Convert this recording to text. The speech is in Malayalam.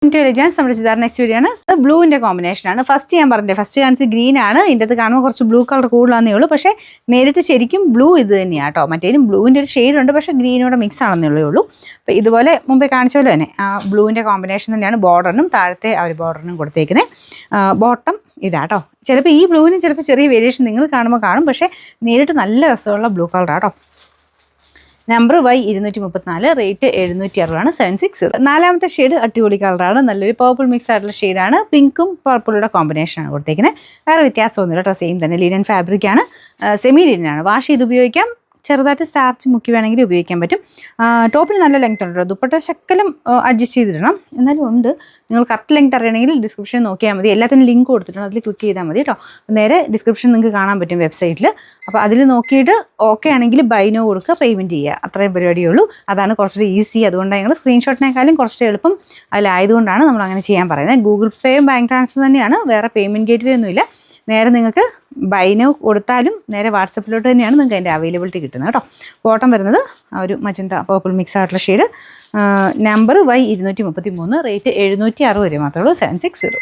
നമ്മുടെ സിദ്ധാർത്ഥ നെക്സ്റ്റ് വീഡിയോ ആണ്. ബ്ലൂവിൻ്റെ കോമ്പിനേഷനാണ്. ഫസ്റ്റ് ഞാൻ പറഞ്ഞില്ലേ, ഫസ്റ്റ് കാണിച്ച് ഗ്രീൻ ആണ്. ഇതിൻ്റെ അത് കാണുമ്പോൾ കുറച്ച് ബ്ലൂ കളർ കൂടുതലാണെന്നേ ഉള്ളൂ. പക്ഷേ നേരിട്ട് ശരിക്കും ബ്ലൂ ഇത് തന്നെയാണ് കേട്ടോ. മറ്റേതിനും ബ്ലൂവിൻ്റെ ഒരു ഷെയ്ഡ് ഉണ്ട്, പക്ഷേ ഗ്രീനോടെ മിക്സ് ആണെന്നേ ഉള്ളൂ. അപ്പോൾ ഇതുപോലെ മുമ്പേ കാണിച്ച പോലെ തന്നെ ആ ബ്ലൂവിൻ്റെ കോമ്പിനേഷൻ തന്നെയാണ് ബോർഡറിനും താഴത്തെ ആ ഒരു ബോർഡറിനും കൊടുത്തേക്കുന്നത്. ബോട്ടം ഇതാട്ടോ. ചിലപ്പോൾ ഈ ബ്ലൂവിന് ചിലപ്പോൾ ചെറിയ വേരിയേഷൻ നിങ്ങൾ കാണുമ്പോൾ കാണും, പക്ഷേ നേരിട്ട് നല്ല രസമുള്ള ബ്ലൂ കളറാട്ടോ. Number Y234, rate 760, 760. നാലാമത്തെ ഷെയ്ഡ് അടിപൊളി കളറാണ്, നല്ലൊരു പർപ്പിൾ മിക്സ് ആയിട്ടുള്ള ഷെയ്ഡാണ്. പിങ്കും പർപ്പിളുടെ കോമ്പിനേഷനാണ് കൊടുത്തേക്കുന്നത്. വേറെ വ്യത്യാസമൊന്നുമില്ല കേട്ടോ, സെയിം തന്നെ. ലിനൻ ഫാബ്രിക്കാണ്, സെമി ലിനനാണ്. വാഷ് ചെയ്ത് ഉപയോഗിക്കാം. ചെറുതായിട്ട് സ്റ്റാർച്ച് മുക്കി വേണമെങ്കിൽ ഉപയോഗിക്കാൻ പറ്റും. ടോപ്പിന് നല്ല ലെങ്ത് ഉണ്ട് കേട്ടോ. ദുപ്പട്ട ശക്കലം അഡ്ജസ്റ്റ് ചെയ്തിടണം, എന്നാലും ഉണ്ട്. നിങ്ങൾ കറക്റ്റ് ലെങ്ത് അറിയണമെങ്കിൽ ഡിസ്ക്രിപ്ഷൻ നോക്കിയാൽ മതി. എല്ലാത്തിനും ലിങ്ക് കൊടുത്തിട്ടുണ്ട്, അതിൽ ക്ലിക്ക് ചെയ്താൽ മതി കേട്ടോ. നേരെ ഡിസ്ക്രിപ്ഷൻ നിങ്ങൾക്ക് കാണാൻ പറ്റും വെബ്സൈറ്റിൽ. അപ്പോൾ അതിൽ നോക്കിയിട്ട് ഓക്കെ ആണെങ്കിൽ ബൈനോ കൊടുക്കുക, പേയ്മെൻറ്റ് ചെയ്യുക, അത്രയും പരിപാടിയേ ഉള്ളൂ. അതാണ് കുറച്ചുകൂടി ഈസി. അതുകൊണ്ടാണ് ഞങ്ങൾ സ്ക്രീൻഷോട്ടിനേക്കാളും കുറച്ചുകൂടി എളുപ്പം അതിലായതുകൊണ്ടാണ് നമ്മൾ അങ്ങനെ ചെയ്യാൻ പറയുന്നത്. ഗൂഗിൾ പേയും ബാങ്ക് ട്രാൻസ്ഫർ തന്നെയാണ്, വേറെ പേയ്മെൻറ്റ് ഗേറ്റ് വേ ഒന്നുമില്ല. നേരെ നിങ്ങൾക്ക് ബൈനോ കൊടുത്താലും നേരെ വാട്സപ്പിലോട്ട് തന്നെയാണ് നിങ്ങൾക്ക് അതിൻ്റെ അവൈലബിലിറ്റി കിട്ടുന്നത് കേട്ടോ. ബോട്ടം വരുന്നത് ആ ഒരു മജന്ത പർപ്പിൾ മിക്സ് ആയിട്ടുള്ള ഷെയ്ഡ്. നമ്പർ Y233, റേറ്റ് 760 മാത്രമേ ഉള്ളൂ, 760.